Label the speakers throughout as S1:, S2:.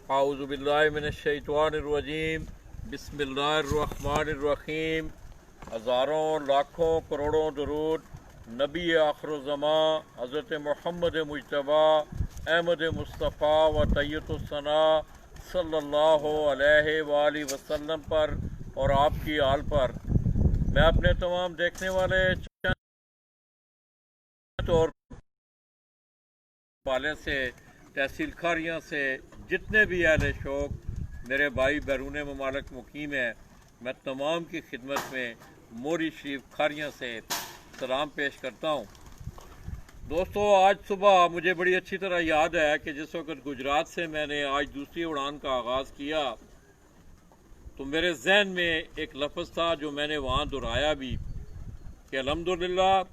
S1: औज़ुबिल्लाहि मिनश्शैतानिर्रजीम बिस्मिल्लाहिर्रहमानिर्रहीम। हज़ारों लाखों करोड़ों दुरूद नबी आखिरुज़्ज़मां हज़रत मोहम्मद मुज्तबा अहमद मुस्तफ़ा व तैय्यतुस्सना सल्लल्लाहु अलैहि वालैहि वसल्लम पर और आपकी आल पर मैं अपने तमाम देखने वाले और वाले से तहसील खारियाँ से जितने भी अहले शौक़ मेरे भाई बैरून ममालिक मुकीम हैं, मैं तमाम की खिदमत में मोरी शरीफ खारियाँ से सलाम पेश करता हूँ। दोस्तों, आज सुबह मुझे बड़ी अच्छी तरह याद है कि जिस वक्त गुजरात से मैंने आज दूसरी उड़ान का आगाज़ किया तो मेरे जहन में एक लफ्ज़ था जो मैंने वहाँ दोहराया भी कि अल्हम्दुलिल्लाह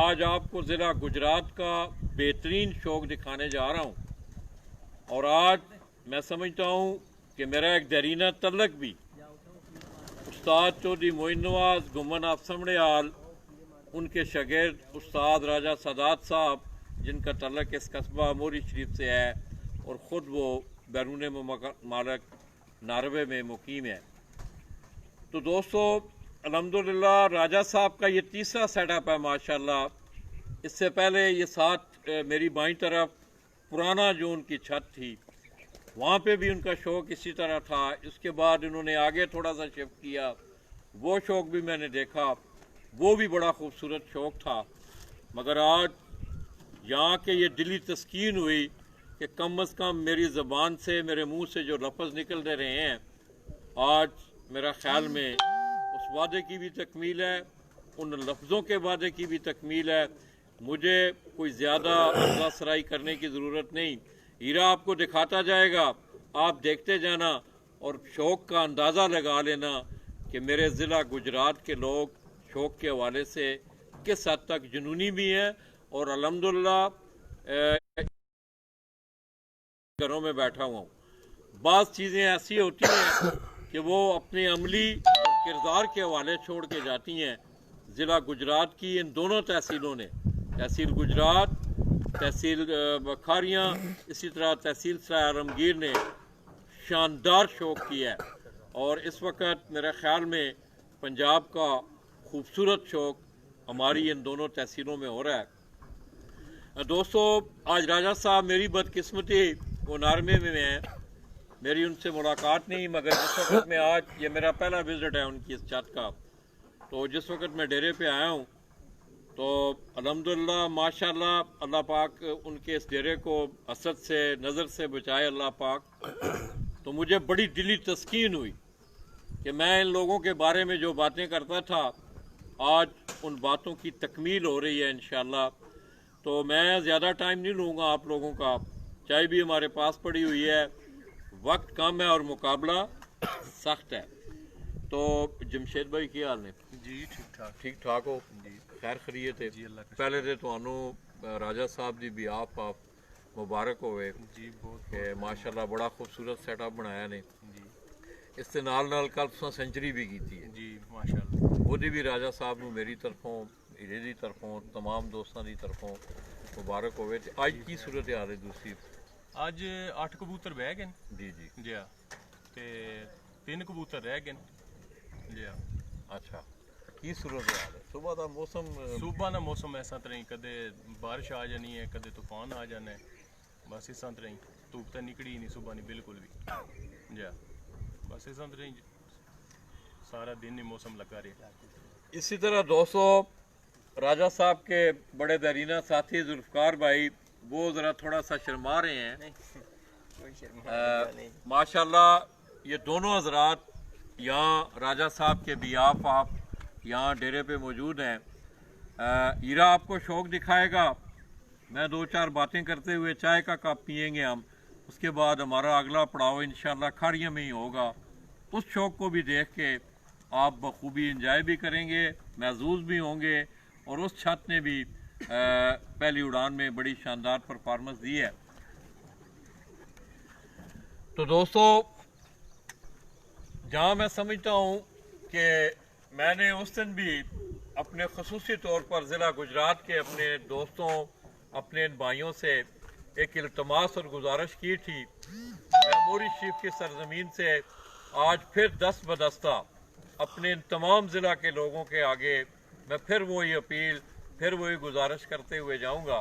S1: आज आपको ज़िला गुजरात का बेहतरीन शौक़ दिखाने जा रहा हूँ। और आज मैं समझता हूँ कि मेरा एक दरीना तल्लक भी उस्ताद चौधरी मोइन नवाज गुम्मन आप समड़ियाल उनके शागिर्द उस्ताद राजा सादात साहब जिनका तल्लक इस कस्बा मोरी शरीफ से है और ख़ुद वो बैरून ममालिक नारवे में मुकीम है। तो दोस्तों, अल्हम्दुलिल्लाह राजा साहब का ये तीसरा सेटअप है माशाल्लाह। इससे पहले ये साथ मेरी बाईं तरफ पुराना जो उनकी छत थी वहाँ पे भी उनका शौक़ इसी तरह था। इसके बाद इन्होंने आगे थोड़ा सा शिफ्ट किया, वो शौक़ भी मैंने देखा, वो भी बड़ा खूबसूरत शौक़ था। मगर आज यहाँ के ये दिली तस्कीन हुई कि कम अज़ कम मेरी ज़बान से मेरे मुंह से जो लफ्ज़ निकल दे रहे हैं आज मेरा ख्याल में उस वादे की भी तकमील है, उन लफ्ज़ों के वादे की भी तकमील है। मुझे कोई ज़्यादा अफ़ज़ा सराई करने की ज़रूरत नहीं। हीरा आपको दिखाता जाएगा, आप देखते जाना और शौक़ का अंदाज़ा लगा लेना कि मेरे ज़िला गुजरात के लोग शौक़ के हवाले से किस हद तक जुनूनी भी हैं। और अल्हम्दुलिल्लाह घरों में बैठा हुआ हूँ। बाज़ चीज़ें ऐसी होती हैं कि वो अपने अमली किरदार के हवाले छोड़ के जाती हैं। ज़िला गुजरात की इन दोनों तहसीलों ने, तहसील गुजरात, तहसील खारियाँ, इसी तरह तहसील सराय आलमगीर ने शानदार शौक़ किया है। और इस वक्त मेरे ख्याल में पंजाब का खूबसूरत शौक़ हमारी इन दोनों तहसीलों में हो रहा है। दोस्तों, आज राजा साहब मेरी बदकिस्मती वो नारवे में हैं, मेरी उनसे मुलाकात नहीं। मगर जिस वक्त में आज ये मेरा पहला विज़िट है उनकी इस छत का, तो जिस वक्त मैं डेरे पे आया हूँ तो अल्हम्दुलिल्लाह माशाल्लाह अल्लाह पाक उनके इस डेरे को असद से नज़र से बचाए अल्लाह पाक। तो मुझे बड़ी दिली तस्कीन हुई कि मैं इन लोगों के बारे में जो बातें करता था आज उन बातों की तकमील हो रही है इंशाअल्लाह। तो मैं ज़्यादा टाइम नहीं लूँगा आप लोगों का, चाय भी हमारे पास पड़ी हुई है, वक्त कम है और मुकाबला सख्त है। तो जमशेद भाई की हाल ने
S2: जी ठीक
S1: ठाक हो
S2: जी,
S1: खैर खरीए थे
S2: जी अल्लाह का
S1: पहले तो थानू राजा साहब दी भी आप मुबारक होवे
S2: जी बहुत
S1: कि माशाल्लाह बड़ा खूबसूरत सेटअप बनाया ने।
S2: जी
S1: इस दे नाल कल तुसां सेंचुरी भी की है
S2: जी माशाल्लाह।
S1: ओदी भी राजा साहब नू मेरी तरफों हीरे दी तरफों तमाम दोस्तों की तरफों मुबारक होवे। ते अज की सूरत हाल है दूसरी?
S2: अज 8 कबूतर बह गए
S1: जी जी
S2: जी हाँ, ते 3 कबूतर रह गए जी हाँ।
S1: अच्छा, की सूरत हाल है? सुबह का मौसम
S2: सुबह का मौसम ऐसा तरह ही, कदे बारिश आ जानी है, कदे तूफान आ जाना है, बस इस तरह ही। धूप तो निकली ही नहीं सुबह नहीं बिल्कुल भी जी हाँ, बस इस तरह ही सारा दिन ही मौसम लगा रहा।
S1: इसी तरह दोस्तों राजा साहब के बड़े दरीना साथी जुल्फकार भाई वो ज़रा थोड़ा सा शर्मा रहे हैं। माशाल्लाह ये दोनों हजरात यहाँ राजा साहब के बियाफ आप यहाँ डेरे पे मौजूद हैं। हीरा आपको शौक़ दिखाएगा, मैं दो चार बातें करते हुए चाय का कप पियेंगे हम, उसके बाद हमारा अगला पड़ाव इंशाल्लाह खाड़ियों में ही होगा। उस शौक़ को भी देख के आप बखूबी इंजॉय भी करेंगे, महजूज भी होंगे। और उस छत ने भी पहली उड़ान में बड़ी शानदार परफॉर्मेंस दी है। तो दोस्तों, जहाँ मैं समझता हूँ कि मैंने उस दिन भी अपने ख़ुसूसी तौर पर ज़िला गुजरात के अपने दोस्तों, अपने इन भाइयों से एक इल्तमास और गुजारिश की थी। मैं मोरी शीफ की सरजमीन से आज फिर दस्त बदस्ता अपने इन तमाम ज़िला के लोगों के आगे मैं फिर वही अपील, फिर वही गुजारिश करते हुए जाऊंगा।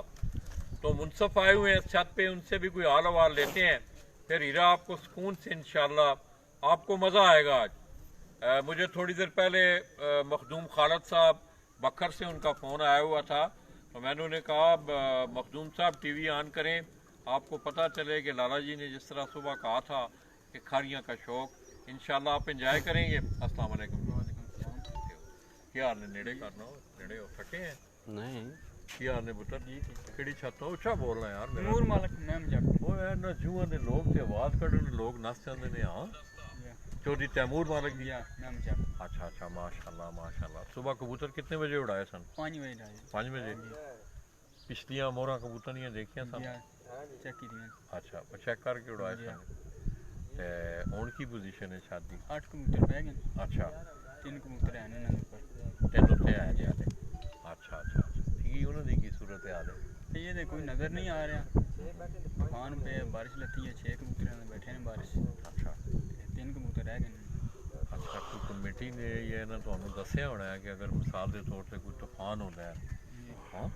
S1: तो मुनसफ आए हुए हैं इस छत पे, उनसे भी कोई हाल अहवाल लेते हैं, फिर हीरा आपको सुकून से इंशाल्लाह आपको मज़ा आएगा। आज मुझे थोड़ी देर पहले मखदूम खालिद साहब बखर से उनका फ़ोन आया हुआ था, तो मैंने उन्हें कहा मखदूम साहब टीवी ऑन करें, आपको पता चले कि लाला जी ने जिस तरह सुबह कहा था कि खारियाँ का शौक, इंशाल्लाह आप इंजॉय करेंगे। अस्सलाम वालेकुम। क्या हाल ने नेड़े करना हो, नेड़े हो थके हैं
S3: नहीं
S1: क्या हाल ने पुत्र जी किहड़ी छत हो उच्चा बोलना यार मेरा
S4: नूर मालक मैम जग
S1: ओ यार ना जुआ ने लोग ते आवाज कढन लोग नस जांदे ने। हां चौधरी तैमूर मालक जी।
S4: या मैम जग
S1: अच्छा अच्छा माशाल्लाह माशाल्लाह। सुबह कबूतर कितने बजे उड़ाए सन?
S4: 5 बजे डाले
S1: 5 बजे। पिछलियां मोहरा कबूतरियां देखियां सन?
S4: या चेक की दियां।
S1: अच्छा वो चेक करके उड़ाए सन ते हुन की पोजीशन है छत दी?
S4: 8 कबूतर पै गए।
S1: अच्छा
S4: 3 कबूतर हैं इन्हां ऊपर।
S1: 3 उत्ते आए जे आले। अच्छा अच्छा ठीक उन्हां दी की सूरत हाल है?
S4: ते ये कोई नजर नहीं आ रहा। तूफान पे बारिश लती है, 6 कबूतर बैठे हैं बारिश।
S1: अच्छा
S4: 3 कबूतर रह गए।
S1: अच्छा कोई कमेटी ने ये ना ਤੁਹਾਨੂੰ ਦੱਸਿਆ ਹੋਣਾ है कि अगर मिसाल के तौर पर कोई तूफान होता है हाँ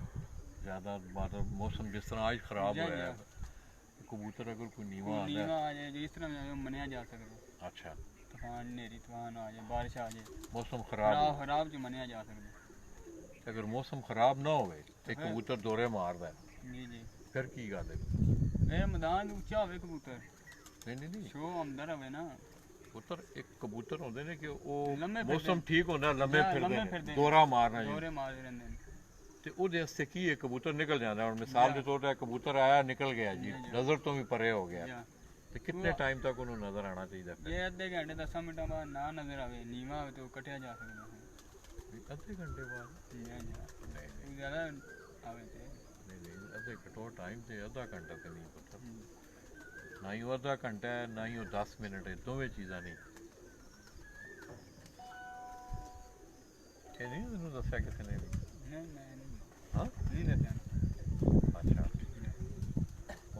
S1: ज़्यादा मतलब मौसम जिस तरह आज ख़राब हो रहा है कबूतर अगर कोई नीवा आता है
S4: आ जाए जिस तरह मनिया जा सकता।
S1: अच्छा
S4: तूफान नेरी तूफान आ जाए, बारिश आ जाए,
S1: मौसम ख़राब हो
S4: खराब जो मनिया जा सकता।
S1: अगर मौसम ख़राब ना होवे तो कबूतर दौरे मारदा है
S4: जी जी
S1: फिर की गल है?
S4: ए मैदान ऊंचा होवे कबूतर
S1: नहीं
S4: शो अंदर होवे ना
S1: पुत्र एक कबूतर होंदे ने कि वो
S4: लम्बे
S1: मौसम ठीक होंदा लम्बे
S4: लम्बे
S1: फिरदे
S4: फिरदे
S1: दौरा मारना जी
S4: दौरे मारते रहंदे ने।
S1: ते ओदे वास्ते की है कबूतर निकल जाता है मिसाल के तौर पर कबूतर आया निकल गया जी नज़र तो भी परे हो गया
S4: या
S1: तो कितने टाइम तक उन्होंने नज़र आना चाहिए फिर?
S4: ये आधे घंटे 10 मिनट बाद ना नजर आवे नीवा होवे तो कटिया जा सकता है।
S1: आधे घंटे बाद
S4: नहीं ज़्यादा आवे थे
S1: नहीं आधे घंटो टाइम से आधा घंटा तो नहीं पुत्र ना ही वो आधा घंटा है ना ही वो 10 मिनट है दोवें चीज़ा नहीं ये नहीं तेन दसिया किसी ने भी?
S4: नहीं
S1: हाँ
S4: नहीं दसिया।
S1: अच्छा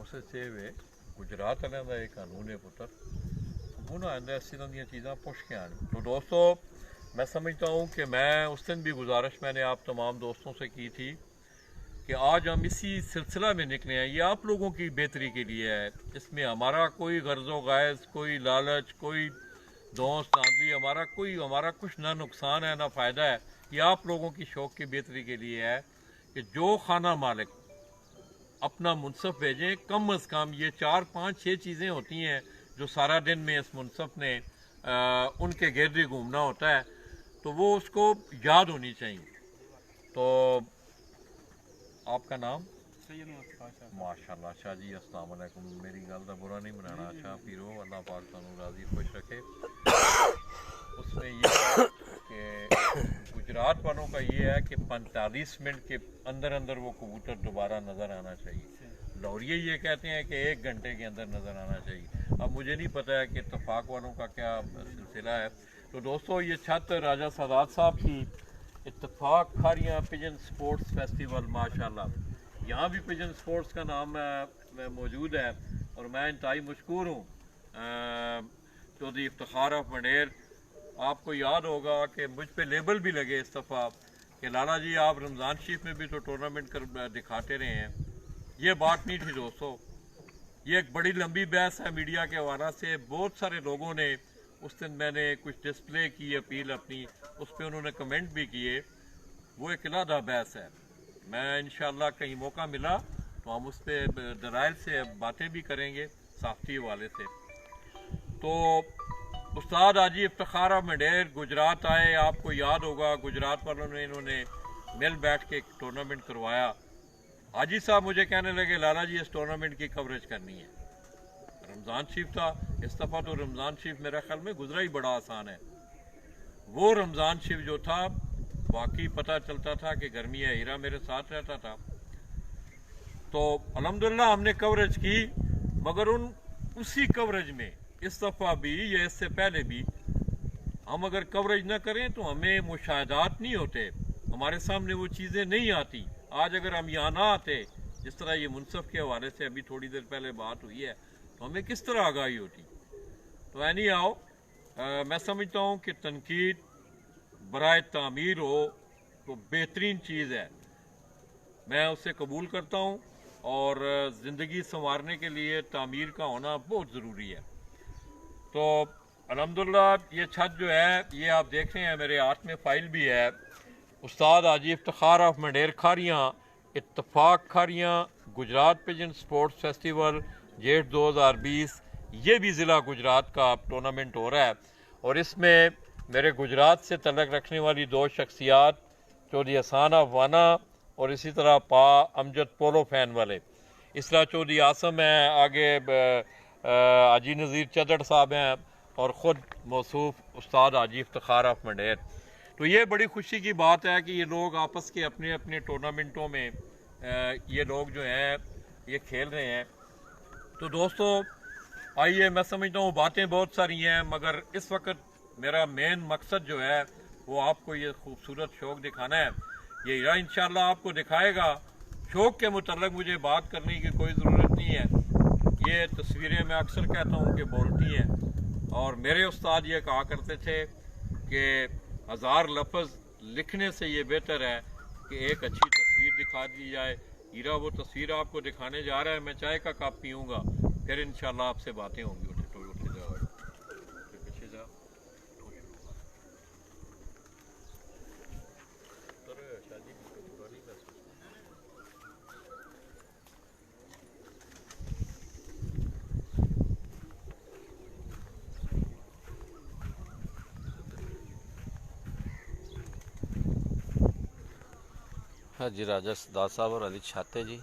S1: उस वे गुजरात वाले का एक कानून है पुत्र उन्होंने आंदा इस तरह दी चीज़ां पुछ के आन। तो दोस्तों मैं समझता हूँ कि मैं उस दिन भी गुजारिश मैंने आप तमाम दोस्तों से की थी कि आज हम इसी सिलसिला में निकले हैं। ये आप लोगों की बेहतरी के लिए है, इसमें हमारा कोई गर्ज़ो गायस कोई लालच कोई दोस्त आंधी हमारा कुछ ना नुकसान है ना फ़ायदा है। ये आप लोगों की शौक़ की बेहतरी के लिए है कि जो खाना मालिक अपना मुनसफ भेजें कम अज़ कम ये 4 5 6 चीज़ें होती हैं जो सारा दिन में इस मुनसफ ने उनके गिर्द घूमना होता है तो वो उसको याद होनी चाहिए। तो आपका नाम?
S4: सैयद मुस्तफा शाह।
S1: माशाल्लाह शाह जी अस्सलाम वालेकुम। मेरी गल का बुरा नहीं मनाना। अच्छा पीरो अल्लाह पाक तुहानू राज़ी खुश रखे। उसमें ये है कि गुजरात वालों का ये है कि 45 मिनट के अंदर अंदर वो कबूतर दोबारा नज़र आना चाहिए। लौरिये ये कहते हैं कि 1 घंटे के अंदर नज़र आना चाहिए। अब मुझे नहीं पता है कि इत्तफाक वालों का क्या सिलसिला है। तो दोस्तों ये छत राजा सादात साहब की इत्तफाक खारियाँ पिजन स्पोर्ट्स फेस्टिवल माशाल्लाह यहाँ भी पिजन स्पोर्ट्स का नाम मौजूद है और मैं इंतहाई मशकूर हूँ चौधरी इफ्तिखार ऑफ मंडेर। आपको याद होगा कि मुझ पे लेबल भी लगे इस दफ़ा कि लाला जी आप रमज़ान शरीफ में भी तो टूर्नामेंट कर दिखाते रहे हैं। ये बात नहीं थी दोस्तों, ये एक बड़ी लंबी बहस है मीडिया के हवाला से। बहुत सारे लोगों ने उस दिन मैंने कुछ डिस्प्ले की अपील अपनी, उस पर उन्होंने कमेंट भी किए। वो एक अलहदा बहस है। मैं इंशाल्लाह कहीं मौका मिला तो हम उस पर दलाइल से बातें भी करेंगे साफ़ी वाले से। तो उस्ताद हाजी इफ्तिखार ऑफ मंडेर गुजरात आए, आपको याद होगा गुजरात वालों ने इन्होंने मिल बैठ के एक टूर्नामेंट करवाया। हाजी साहब मुझे कहने लगे लाला जी इस टूर्नामेंट की कवरेज करनी है। रमज़ान शरीफ था इस दफ़ा तो रमज़ान शरीफ मेरे ख्याल में गुजरा ही बड़ा आसान है। वो रमज़ान शरीफ जो था वाकई पता चलता था कि गर्मी है, हीरा मेरे साथ रहता था। तो अल्हम्दुलिल्लाह हमने कवरेज की, मगर उसी कवरेज में इस दफ़ा भी या इससे पहले भी हम अगर कवरेज ना करें तो हमें मुशाहदात नहीं होते, हमारे सामने वो चीज़ें नहीं आती। आज अगर हम यहाँ ना आते, जिस तरह ये मुनसफ के हवाले से अभी थोड़ी देर पहले बात हुई है, तो तो हमें किस तरह आगाही होती। तो एनी आओ, मैं समझता हूँ कि तनकीद बराए तामीर हो तो बेहतरीन चीज़ है, मैं उसे कबूल करता हूँ। और ज़िंदगी संवारने के लिए तामीर का होना बहुत ज़रूरी है। तो अल्हम्दुलिल्लाह ये छत जो है, ये आप देख रहे हैं मेरे हाथ में फ़ाइल भी है। उस्ताद Haji Iftikhar of Mander Kharian Ittefaq Kharian Gujrat pigeon sports festival Jeth 2020, ये भी ज़िला गुजरात का टूर्नामेंट हो रहा है। और इसमें मेरे गुजरात से तल्लक़ रखने वाली 2 शख्सियात, चौधरी हसान अफवाना और इसी तरह पा अमजद पोलो फैन वाले इसरा चौधरी आसम हैं, आगे हाजी नज़ीर चदड़ साहब हैं और ख़ुद मौसूफ उस्ताद हाजी इफ्तिखार ऑफ मंडेर। तो ये बड़ी खुशी की बात है कि ये लोग आपस के अपने अपने टूर्नामेंटों में ये लोग जो हैं ये खेल रहे हैं। तो दोस्तों आइए, मैं समझता हूँ बातें बहुत सारी हैं, मगर इस वक्त मेरा मेन मकसद जो है वो आपको ये खूबसूरत शौक दिखाना है। ये हीरा इंशाल्लाह आपको दिखाएगा। शौक के मुतल्लिक़ मुझे बात करने की कोई ज़रूरत नहीं है, ये तस्वीरें मैं अक्सर कहता हूँ कि बोलती हैं। और मेरे उस्ताद ये कहा करते थे कि 1000 लफ्ज़ लिखने से ये बेहतर है कि एक अच्छी तस्वीर दिखा दी जाए। हीरा वो तस्वीर आपको दिखाने जा रहा है। मैं चाय का कप पीऊँगा, फिर इंशाल्लाह आपसे बातें होंगी।
S3: जी राजा सरदार साहब और अली छाते जी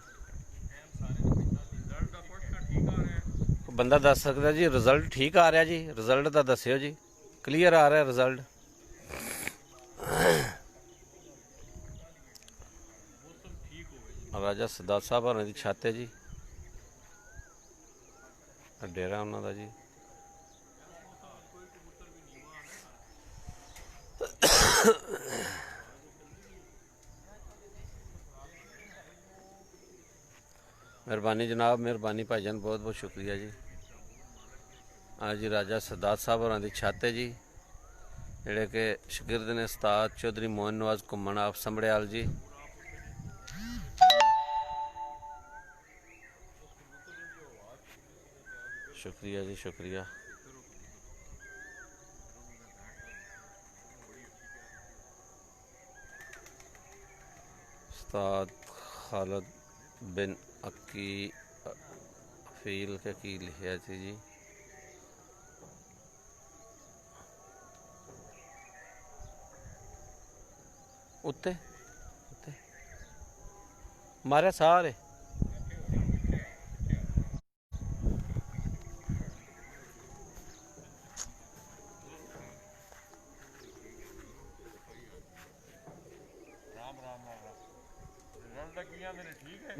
S3: बंदा दस सकता जी रिजल्ट ठीक आ रहा जी, रिजल्ट तो दस्यो जी, क्लीयर आ रहा रिजल्ट। राजा सरदार साहब और अली छाते जी डेरा उन्होंने जी। मेहरबानी जनाब, मेहरबानी भाईजान, बहुत बहुत शुक्रिया जी। हाँ जी, राजा सरदार साहब और आदि छाते जी जेड़े के शागिर्द ने उस्ताद चौधरी मोहन नवाज घुमन आप संभड़ियाल जी। शुक्रिया जी, शुक्रिया। उस्ताद खालिद बिन अकील के की लिखा थी जी। उत्ते उत्ते मारे सारे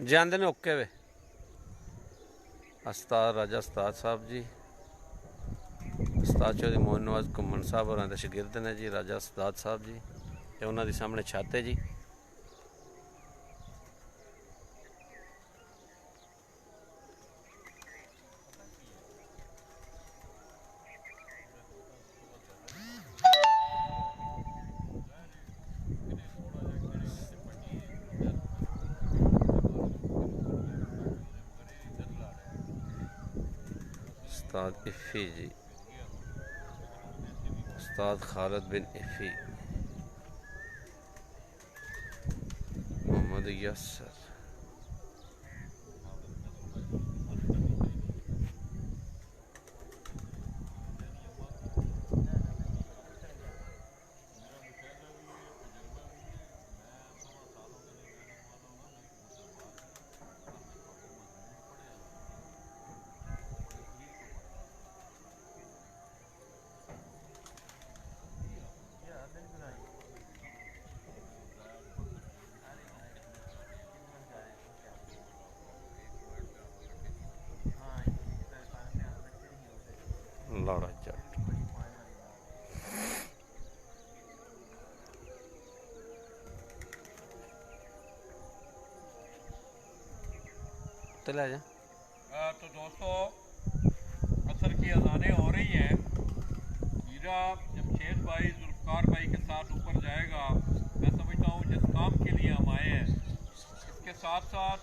S3: जाते ने ओके वे। उस्ताद राजा उस्ताद साहब जी, उस्ताद चौधरी मोहन नवाज घुमन साहब और शागिर्द ने जी राजा उस्ताद साहब जी, ये उन्होंने सामने छत है जी। उस्ताद इफ़ी जी, उस्ताद खालिद बिन इफ़ी, मोहम्मद यासर, लाड़ा जट। तो ले जा।
S1: तो दोस्तों साथ साथ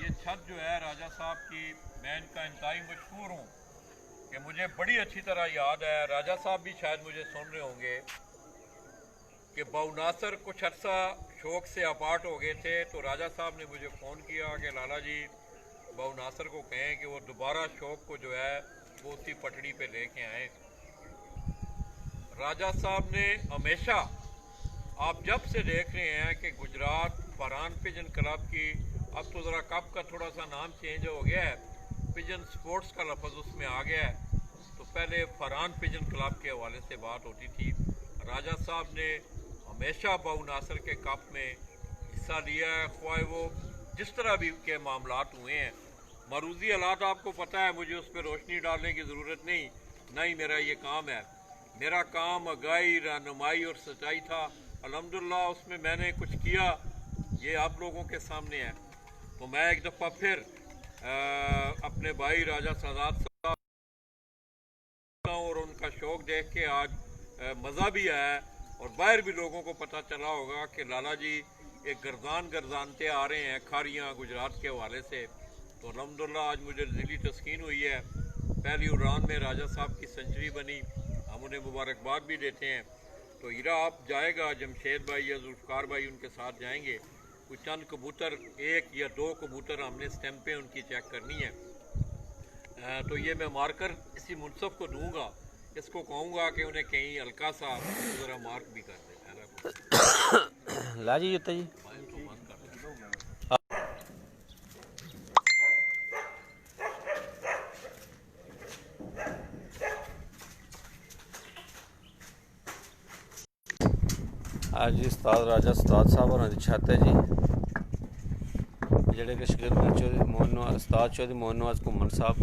S1: ये छत जो है राजा साहब की, मैं इनका इंतहाई मशहूर हूँ कि मुझे बड़ी अच्छी तरह याद है, राजा साहब भी शायद मुझे सुन रहे होंगे कि बाऊ नासर कुछ अर्सा शौक से अपार्ट हो गए थे, तो राजा साहब ने मुझे फ़ोन किया कि लाला जी बाऊ नासर को कहें कि वो दोबारा शौक को जो है वो उसी पटड़ी पे लेके आए। राजा साहब ने हमेशा, आप जब से देख रहे हैं कि गुजरात फरहान पिजन क्लब की, अब तो ज़रा कप का थोड़ा सा नाम चेंज हो गया है, पिजन स्पोर्ट्स का लफ्ज़ उसमें आ गया है, तो पहले फरहान पिजन क्लब के हवाले से बात होती थी। राजा साहब ने हमेशा बाऊ नासर के कप में हिस्सा लिया है, ख्वाह वो जिस तरह भी के मामलात हुए हैं। मरूजी हालात आपको पता है, मुझे उस पर रोशनी डालने की ज़रूरत नहीं, ना ही मेरा ये काम है। मेरा काम आगाही, रहनुमाई और सच्चाई था। अल्हम्दुलिल्लाह उसमें मैंने कुछ किया, ये आप लोगों के सामने है। तो मैं एक दफ़ा फिर अपने भाई राजा सदात साहब और उनका शौक़ देख के आज मज़ा भी आया, और बाहर भी लोगों को पता चला होगा कि लाला जी एक गर्दानते आ रहे हैं खारियाँ गुजरात के हवाले से। तो अल्हम्दुलिल्लाह आज मुझे दिली तस्कीन हुई है, पहली उड़ान में राजा साहब की सेंचुरी बनी, हम उन्हें मुबारकबाद भी देते हैं। तो हीरा आप जाएगा, जमशेद भाई या जुल्फ़कार भाई उनके साथ जाएंगे, कुछ चंद कबूतर, 1 या 2 कबूतर हमने स्टैंपें उनकी चेक करनी है। तो ये मैं मार्कर इसी मुनसफ़ को दूंगा, इसको कहूँगा कि उन्हें कहीं हल्का सा ज़रा मार्क भी कर दे।
S3: ला जी जुत्ते जी। आज जी उस्ताद राजा सदात साहब होरां दी छत है जी, जेह्ड़े कि शगिर्द चौधरी मोहन नवाज, उस्ताद चौधरी मोहन नवाज घुम्मन साहब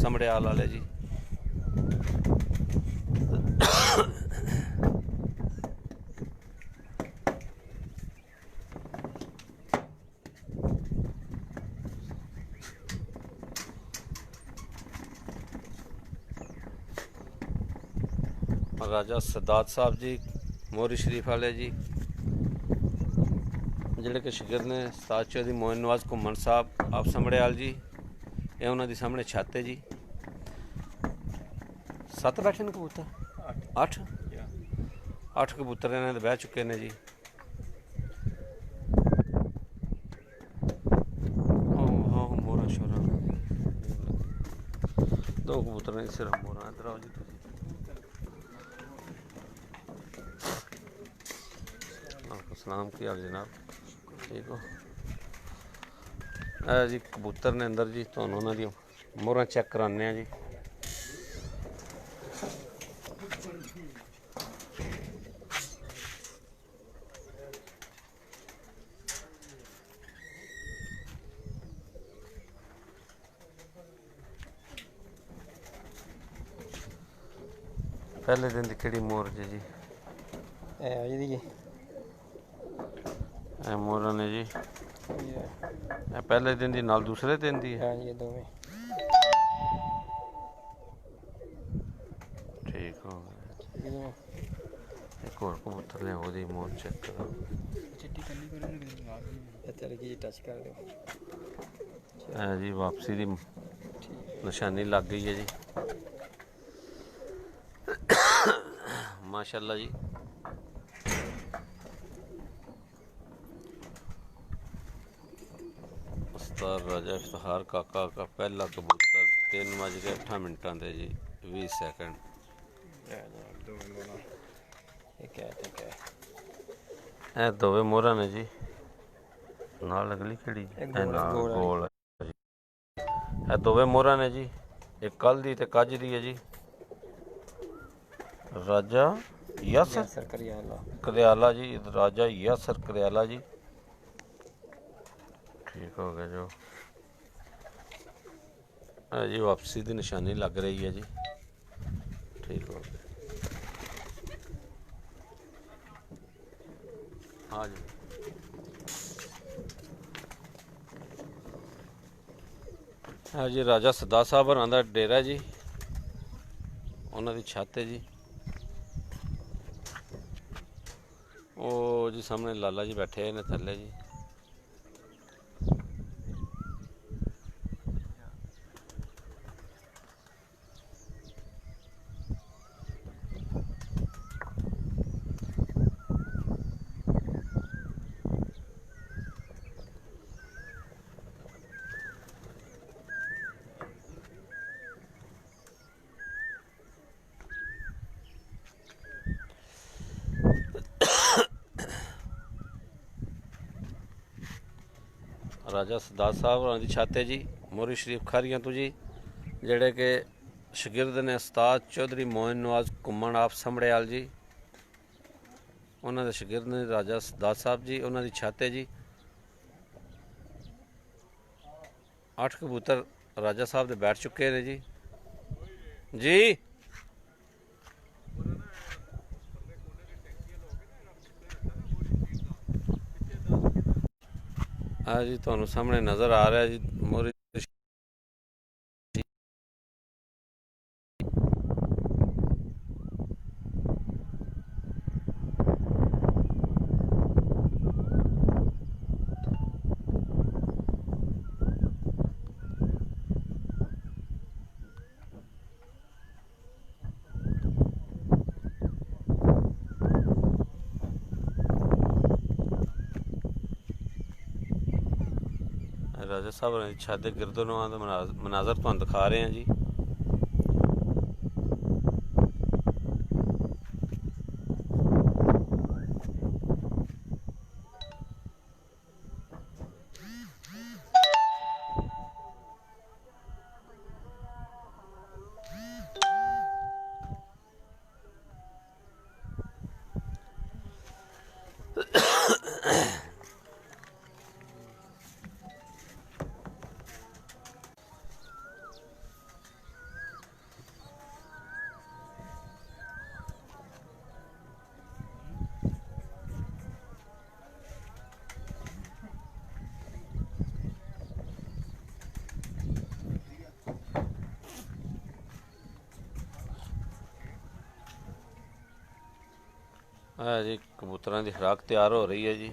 S3: समड़ियाल वाले जी। राजा सदात साहब जी मोहरी शरीफ वाले जी, ਜਿਹੜੇ कि शगिर्द ने उस्ताद चौधरी मोहन नवाज घुम्मन साहब आप समड़ियाल जी, ये उन्होंने सामने छत है जी। 7 बैठे ने कबूतर, 8 कबूतर इन्होंने बह चुके ने जी। मोहरा शोरा 2 कबूतर ने सिर्फ मोहरा। इधर आओ जी तुम। सलाम की हाल जनाब, ठीक हो? जी कबूतर ने अंदर जी, तो उन्होंने मोहर चेक कराने जी। पहले दिन की केड़ी मोहर जी? मोहरा ने जी पहले दिन दी नाल दूसरे दिन दी है।
S5: ये दोवें
S3: ठीक हो गया। एक और कबूतर ने वो दी मोहर चेक करो।
S4: चिट्टी करनी करो,
S5: चल गई, टच कर दो
S3: जी। वापसी दी निशानी लग गई है जी, माशाल्लाह जी। उस्ताद राजा इफ्तिखार काका का पहला कबूतर 3:08 दे जी 20 सेकंड। दोवे मोहरा ने जी, नाल अगली खड़ी गोल है। दोवे मोहरा ने जी, एक कल दी ते कज दी है जी। राजा यासर करियाला जी, राजा यासर करियाला जी, ठीक हो गया जो जी। वापसी की निशानी लग रही है जी, ठीक हो गया। हाँ जी, हाँ जी। राजा सदात साहब होरां दा डेरा जी, उन्होंने छत है जी। वो जी सामने लाला जी बैठे ने थल्ले जी। ਰਾਜਾ ਸਰਦਾਰ ਸਾਹਿਬ ਹੋਰਾਂ ਦੀ ਛੱਤ ਹੈ ਜੀ ਮੋਹਰੀ ਸ਼ਰੀਫ ਖਾਰੀਆਂ ਤੋਂ ਜੀ, ਜਿਹੜੇ ਕਿ ਸ਼ਾਗਿਰਦ ਨੇ ਉਸਤਾਦ ਚੌਧਰੀ ਮੋਇਨ ਨਵਾਜ਼ ਘੁੰਮਣ ਆਪ ਸਮੜਿਆਲ ਜੀ। ਉਹਨਾਂ ਦੇ ਸ਼ਾਗਿਰਦ ਨੇ ਰਾਜਾ ਸਰਦਾਰ ਸਾਹਿਬ ਜੀ, ਉਹਨਾਂ ਦੀ ਛੱਤ ਹੈ ਜੀ। 8 ਕਬੂਤਰ ਰਾਜਾ ਸਾਹਿਬ ਦੇ ਬੈਠ ਚੁੱਕੇ ਨੇ ਜੀ। ਜੀ ਆ ਜੀ ਤੁਹਾਨੂੰ ਸਾਹਮਣੇ ਨਜ਼ਰ ਆ ਰਿਹਾ ਜੀ ਮੋਹਰੀ ਰਾਜਾ ਸਾਹਿਬ ਹੋਰਾਂ ਦੀ ਛੱਤ ਦੇ ਗਿਰਦੋ ਨਵਾਂ ਦਾ ਮਨਾਜ਼ਰ ਤੁਹਾਨੂੰ ਦਿਖਾ ਰਹੇ ਹਾਂ ਜੀ। ਆ ਜੀ ਕਬੂਤਰਾਂ ਦੀ ਖੁਰਾਕ ਤਿਆਰ ਹੋ ਰਹੀ ਹੈ ਜੀ।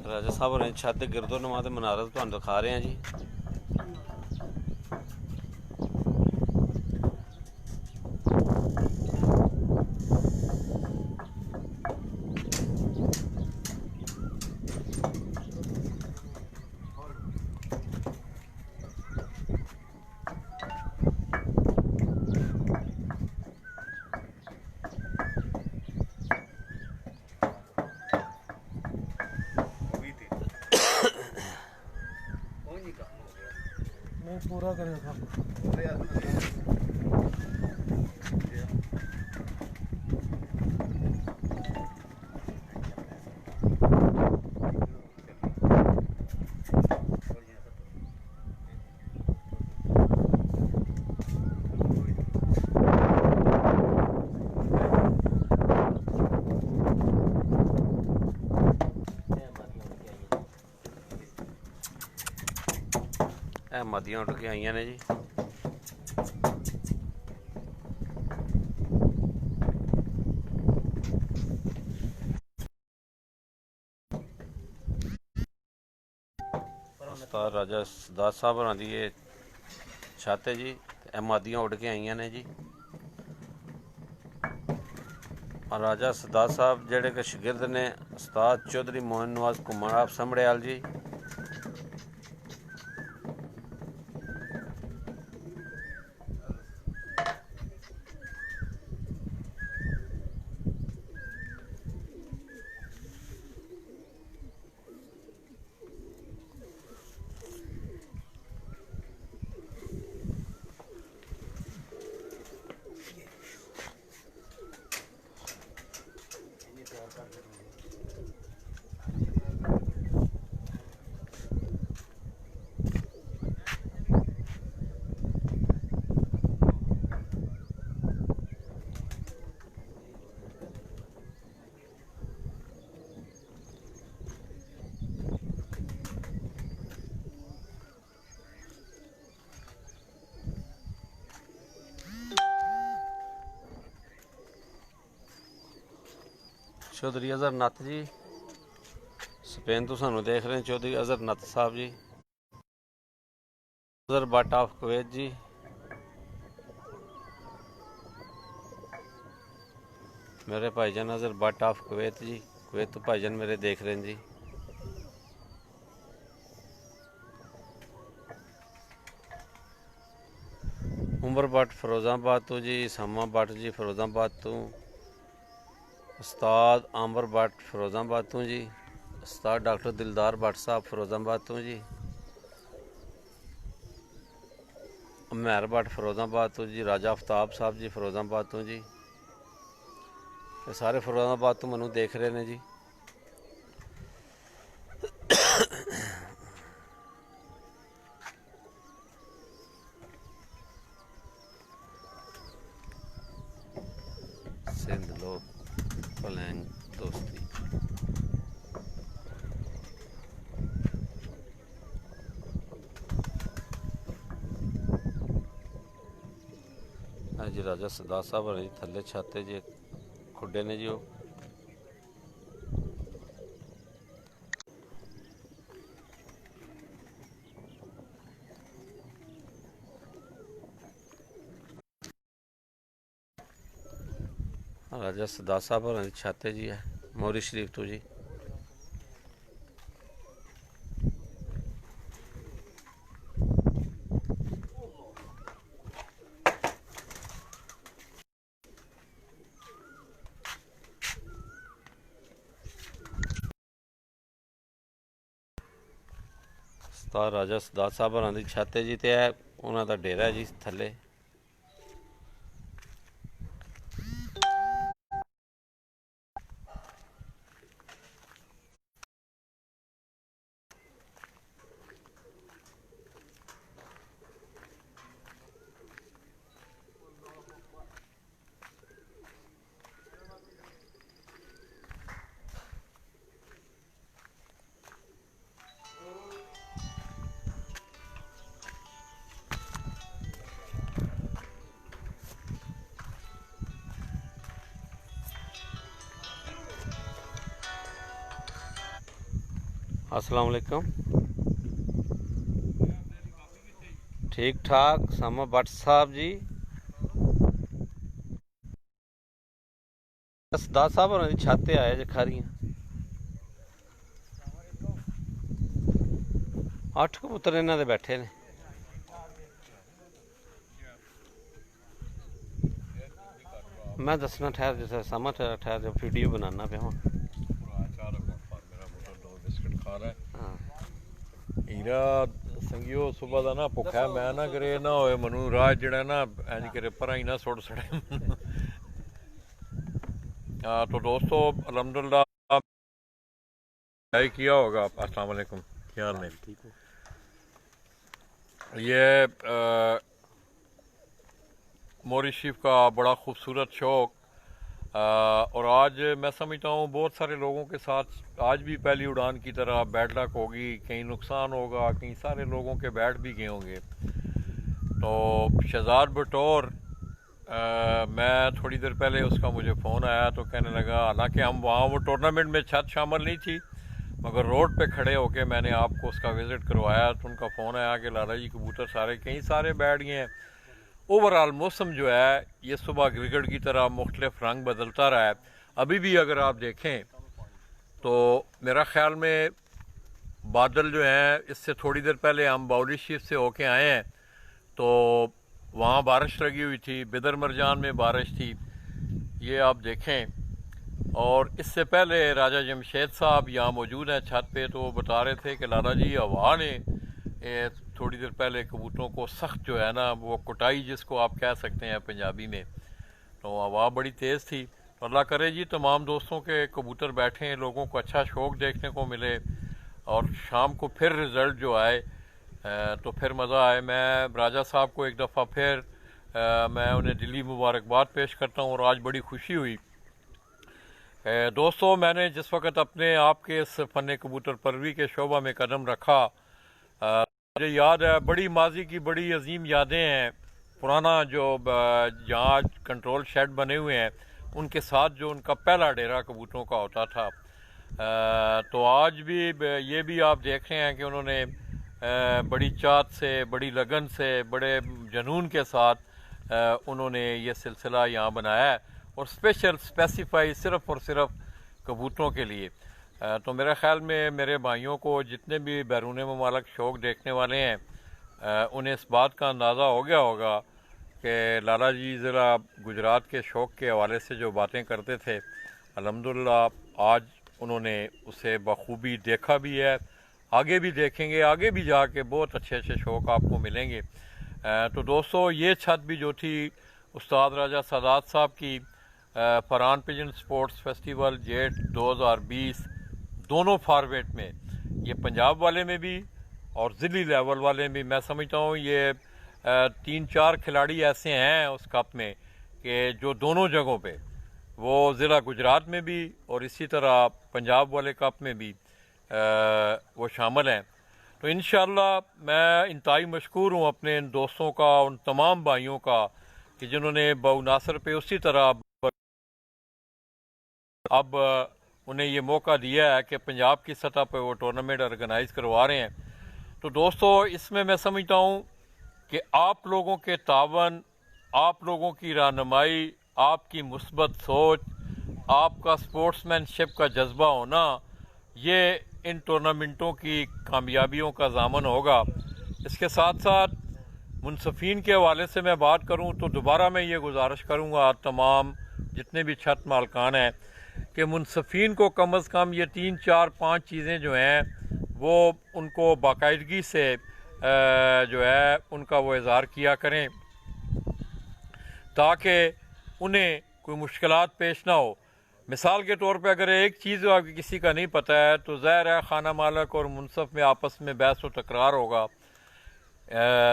S3: ਰਾਜਾ ਸਾਹਿਬ ਹੋਰਾਂ ਦੀ ਛੱਤ ਦੇ ਗਿਰਦੋ ਨਵਾਂ ਤੇ ਮਨਾਜ਼ਰ ਤੁਹਾਨੂੰ ਦਿਖਾ ਰਹੇ ਹਾਂ ਜੀ।
S5: पूरा करेगा ਇਹ ਮਦੀਆਂ ਉੱਡ ਕੇ ਆਈਆਂ ਨੇ ਜੀ। ਉਸਤਾਦ ਰਾਜਾ ਸਰਦਾਰ ਸਾਹਿਬ ਹੋਰਾਂ ਦੀ ਇਹ ਛੱਤ ਹੈ ਜੀ। ਇਹ ਮਦੀਆਂ ਉੱਡ ਕੇ ਆਈਆਂ ਨੇ ਜੀ। ਰਾਜਾ ਸਰਦਾਰ ਸਾਹਿਬ ਜਿਹੜੇ ਕਿ ਸ਼ਾਗਿਰਦ ਨੇ ਉਸਤਾਦ ਚੌਧਰੀ ਮੋਇਨ ਨਵਾਜ਼ ਘੁੰਮਣ ਆਪ ਸਮੜਿਆਲ ਜੀ। चौधरी अजहर नत्थ जी स्पेन तो सानू देख रहे हैं। चौधरी अजहर नत्थ साहब जी, अजहर बट ऑफ कुवैत जी,
S3: मेरे भाईजान Nazar Butt of Kuwait ji, Kuwait तो भाईजान मेरे देख रहे हैं जी। उमर भट्ट फिरोजाबाद तो जी, समा भट्ट जी फिरोजाबाद तो, उस्ताद आमर भट्ट फिरोजाबाद तो जी, उस्ताद डॉक्टर दिलदार भट्ट साहब फिरोजाबाद तो जी, मेहर भट्ट फिरोजाबाद तो जी, राजा आफ्ताब साहब जी फिरोजाबाद तो जी, ये सारे फिरोजाबाद तो मैनू देख रहे हैं जी। सिंध लोग पलैंग दोस्ती। हाँ जी, राजा सरदार साहब जी थले छाते जी खुडे ने जी वो। राजा सरदार साहब और छाते जी है मोहरी शरीफ तो जी। उस्ताद राजा सरदार साहब होरां दी छत है जी, ते उन्हां दा डेरा है जी थल्ले। अस्सलाम वालेकुम। ठीक ठाक समा भट्ट साहब जी। सरदार साहब होरां दी छत ते आए जे खारियां 8 कबूतर इन्हां दे बैठे ने। मैं दसना ठहर जैसे समा ठहर जब वीडियो बनाना पे हूँ।
S1: हीरा संगियो सुबह का ना भुखा मैं ना करे ना होए मनु राज जड़ा ना इंज करे पर ही ना सुट सड़े। तो दोस्तों अल्हम्दुलिल्लाह किया होगा। अस्सलाम वालेकुम, क्या हाल है? ठीक हो? ये मोहरी शरीफ का बड़ा खूबसूरत शौक और आज मैं समझता हूँ बहुत सारे लोगों के साथ आज भी पहली उड़ान की तरह बैड लक होगी, कहीं नुकसान होगा, कहीं सारे लोगों के बैठ भी गए होंगे। तो शहजाद बटौर मैं थोड़ी देर पहले उसका मुझे फ़ोन आया तो कहने लगा, हालांकि हम वहाँ वो टूर्नामेंट में छत शामिल नहीं थी मगर रोड पे खड़े होके मैंने आपको उसका विज़िट करवाया तो उनका फ़ोन आया कि लाला जी कबूतर सारे कहीं सारे बैठ गए हैं। ओवरऑल मौसम जो है ये सुबह गिरगट की तरह मुख्तलिफ रंग बदलता रहा है। अभी भी अगर आप देखें तो मेरा ख़्याल में बादल जो हैं, इससे थोड़ी देर पहले हम बाउली शरीफ से होके आए हैं तो वहाँ बारिश लगी हुई थी, बिदर मरजान में बारिश थी, ये आप देखें। और इससे पहले राजा जमशेद साहब यहाँ मौजूद हैं छत पे, तो वो बता रहे थे कि लाला जी हवा ने थोड़ी देर पहले कबूतरों को सख्त जो है ना वो कुटाई जिसको आप कह सकते हैं पंजाबी में, तो हवा बड़ी तेज़ थी। तो अल्लाह करे जी तमाम दोस्तों के कबूतर बैठे, लोगों को अच्छा शौक़ देखने को मिले और शाम को फिर रिज़ल्ट जो आए तो फिर मज़ा आए। मैं राजा साहब को एक दफ़ा फिर मैं उन्हें दिली मुबारकबाद पेश करता हूँ और आज बड़ी खुशी हुई। दोस्तों मैंने जिस वक्त अपने आप के इस फ़न कबूतर परवरी के शोबा में कदम रखा मुझे याद है बड़ी माजी की बड़ी अजीम यादें हैं। पुराना जो जहाँ कंट्रोल शेड बने हुए हैं उनके साथ जो उनका पहला डेरा कबूतरों का होता था। तो आज भी ये भी आप देख रहे हैं कि उन्होंने बड़ी चाहत से, बड़ी लगन से, बड़े जुनून के साथ उन्होंने ये सिलसिला यहाँ बनाया है और स्पेशल स्पेसिफाई सिर्फ़ और सिर्फ कबूतरों के लिए। तो मेरे ख़्याल में मेरे भाइयों को जितने भी बैरून ममालिक शौक़ देखने वाले हैं उन्हें इस बात का अंदाज़ा हो गया होगा कि लाला जी ज़रा गुजरात के शौक़ के हवाले से जो बातें करते थे अल्हम्दुलिल्लाह आज उन्होंने उसे बखूबी देखा भी है, आगे भी देखेंगे, आगे भी जाके बहुत अच्छे अच्छे शौक़ आपको मिलेंगे। तो दोस्तों ये छत भी जो थी उस्ताद राजा सादात साहब की Farhan pigeon sports festival jet 2020 दोनों फॉर्मेट में, ये पंजाब वाले में भी और ज़िली लेवल वाले में भी, मैं समझता हूँ ये 3-4 खिलाड़ी ऐसे हैं उस कप में कि जो दोनों जगहों पे, वो ज़िला गुजरात में भी और इसी तरह पंजाब वाले कप में भी वो शामिल हैं। तो इंशाअल्लाह मैं इंतहाई मशकूर हूँ अपने इन दोस्तों का, उन तमाम भाइयों का कि जिन्होंने बऊ नासर पे उसी तरह अब उन्हें ये मौका दिया है कि पंजाब की सतह पर वो टूर्नामेंट ऑर्गेनाइज़ करवा रहे हैं। तो दोस्तों इसमें मैं समझता हूँ कि आप लोगों के तावन, आप लोगों की रहनुमाई, आपकी मुस्बत सोच, आपका स्पोर्ट्समैनशिप का जज्बा होना, ये इन टूर्नामेंटों की कामयाबियों का ज़ामन होगा। इसके साथ साथ मुनसफ़ीन के हवाले से मैं बात करूं तो दोबारा मैं ये गुजारिश करूंगा तमाम जितने भी छत मालकान हैं कि मुनसफ़ीन को कम अज़ कम ये 3-4-5 चीज़ें जो हैं वो उनको बाकायदगी से जो है उनका वो इज़हार किया करें ताकि उन्हें कोई मुश्किलात पेश ना हो। मिसाल के तौर पे अगर एक चीज़ आपकी किसी का नहीं पता है तो ज़ाहिर है खाना मालक और मुनसफ़ में आपस में बहस व तकरार होगा,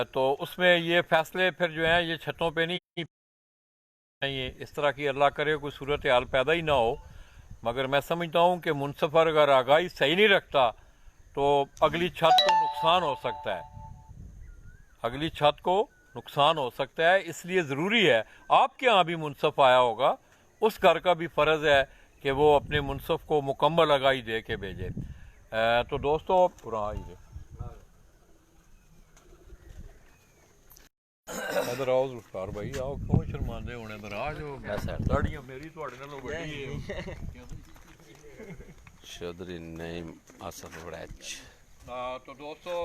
S1: तो उसमें ये फ़ैसले फिर जो हैं ये छतों पे नहीं चाहिए। इस तरह की अल्लाह करे कोई सूरत हाल पैदा ही ना हो। मगर मैं समझता हूँ कि मुनसफ़ अगर आगाही सही नहीं रखता तो अगली छत को नुकसान हो सकता है, अगली छत को नुकसान हो सकता है। इसलिए ज़रूरी है आपके यहाँ भी मुनसफ़ आया होगा, उस घर का भी फ़र्ज़ है कि वो अपने मुनसफ़ को मुकम्मल आगाही दे के भेजे। तो दोस्तों पूरा इधर आओ जुल्फ़ार भाई, आओ, क्यों शर्मांदे होने, इधर आ जाओ, दाढ़ियां मेरी तुहाडे नालों बड़ी है।
S3: चौधरी नईम असद वड़ैच।
S1: तो दोस्तों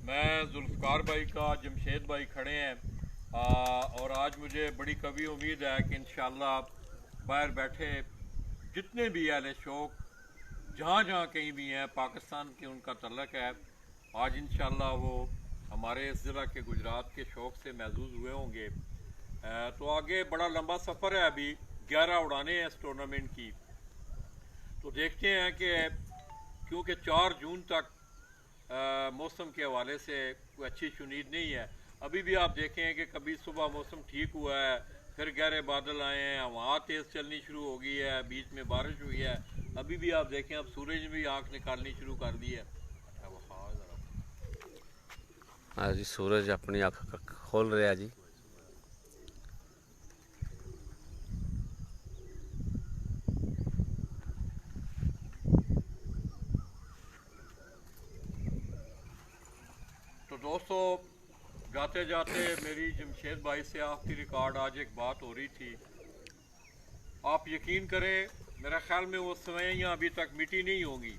S1: मैं जुल्फ़ार भाई का जमशेद भाई खड़े हैं और आज मुझे बड़ी कभी उम्मीद है कि इंशाअल्लाह बाहर बैठे जितने भी अहले शौक़ जहाँ जहाँ कहीं भी हैं पाकिस्तान के उनका तल्लक है, आज इंशाअल्लाह वो हमारे इस ज़िला के गुजरात के शौक़ से महजूज़ हुए होंगे। तो आगे बड़ा लंबा सफ़र है, अभी 11 उड़ाने हैं इस टूर्नामेंट की। तो देखते हैं कि क्योंकि 4 जून तक मौसम के हवाले से कोई अच्छी शुनीद नहीं है। अभी भी आप देखें कि कभी सुबह मौसम ठीक हुआ है, फिर गहरे बादल आए हैं, हवा तेज़ चलनी शुरू हो गई है, बीच में बारिश हुई है। अभी भी आप देखें अब सूरज भी आँख निकालनी शुरू कर दी है।
S3: हाँ जी, सूरज अपनी आँख खोल रहा जी।
S1: तो दोस्तों जाते जाते मेरी जमशेद भाई से आखिरी रिकॉर्ड आज एक बात हो रही थी, आप यकीन करें मेरा ख्याल में वो सवैयाँ अभी तक मिटी नहीं होंगी।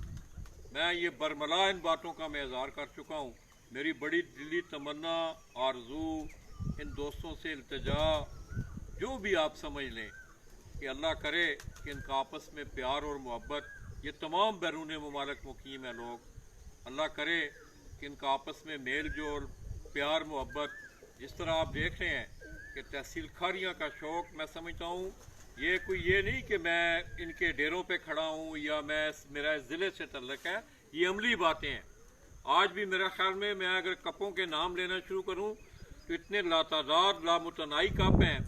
S1: मैं ये बरमला इन बातों का मैं इज़हार कर चुका हूँ। मेरी बड़ी दिली तमन्ना आरज़ू इन दोस्तों से इल्तिजा जो भी आप समझ लें कि अल्लाह करे कि इनका आपस में प्यार और मोहब्बत, ये तमाम बैरून ममालिक मुकीम है लोग, अल्लाह करे कि इनका आपस में मेल जोल प्यार मोहब्बत, जिस तरह आप देख रहे हैं कि तहसील खारियाँ का शौक़, मैं समझता हूँ ये कोई ये नहीं कि मैं इनके डेरों पे खड़ा हूँ या मेरा इस ज़िले से तल्लक है, ये अमली बातें हैं। आज भी मेरा ख्याल में मैं अगर कपों के नाम लेना शुरू करूं तो इतने लातादाद लामुतनाई कप हैं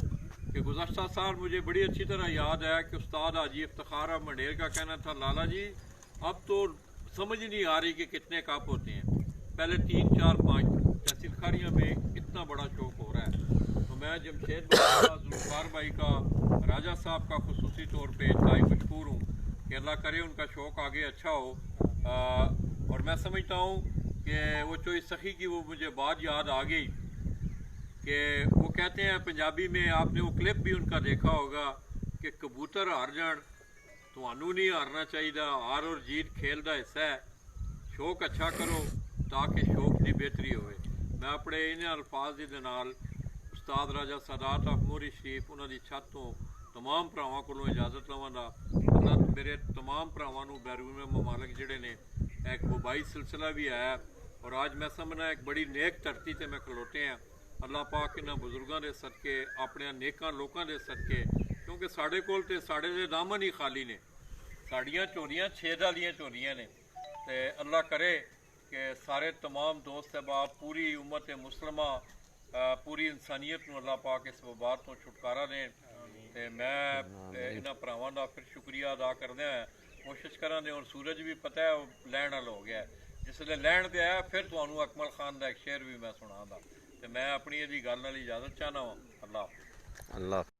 S1: कि गुज़श्ता साल मुझे बड़ी अच्छी तरह याद है कि उस्ताद हाजी इफ्तिखार मंडेर का कहना था, लाला जी अब तो समझ नहीं आ रही कि कितने कप होते हैं, पहले 3, 4, 5 तहसील खारियाँ में इतना बड़ा शौक़ हो रहा है। तो मैं जमशेद भाई का, जुल्फ़ार भाई का, राजा साहब का खुसूसी तौर पर इंतहाई मशकूर हूँ कि अल्लाह करे उनका शौक़ आगे अच्छा हो। और मैं समझता हूँ कि वो चोई सखी की वो मुझे बात याद आ गई कि वो कहते हैं पंजाबी में, आपने वो क्लिप भी उनका देखा होगा कि कबूतर हार जान, ਤੁਹਾਨੂੰ नहीं हारना चाहिए। हार और जीत खेल का हिस्सा है। शौक अच्छा करो ताकि शौक की बेहतरी हो। मैं अपने इन्हां अल्फाज दे नाल उस्ताद राजा सादात ऑफ मोरी शरीफ उन्होंने छत तो तमाम भरावां कोलों इजाजत लवांगा। अल्लाह मेरे तमाम भरावां नूं बैरून ममालक जिहड़े ने एक वबाई सिलसिला भी आया और आज मैं समझना एक बड़ी नेक धरती ते मैं खलोते हैं। अल्लाह पाक इन्हां बुजुर्गों के सदके अपने नेकां लोकां के सदके, क्योंकि साढ़े कोल ते साढ़े दे दामन ही खाली ने, साड़ियाँ चोरियाँ छेद वालियाँ चोरियाँ ने। ते अल्लाह करे कि सारे तमाम दोस्त अहबाब पूरी उम्मत मुसलमा पूरी इंसानियत नूं अल्लाह पाक इस वबा तो छुटकारा दें। ते मैं इन्हां भरावां दा फिर शुक्रिया अदा करदे हैं कोशिश करा दे। और सूरज भी पता है लैण वाला हो गया, जिसले लैण ते आया फिर तुहानूं अकमल खान का एक शेर भी मैं सुणांगा। ते मैं अपनी इहदी गल नाल इजाजत चाहना वां। अल्लाह
S3: अल्लाह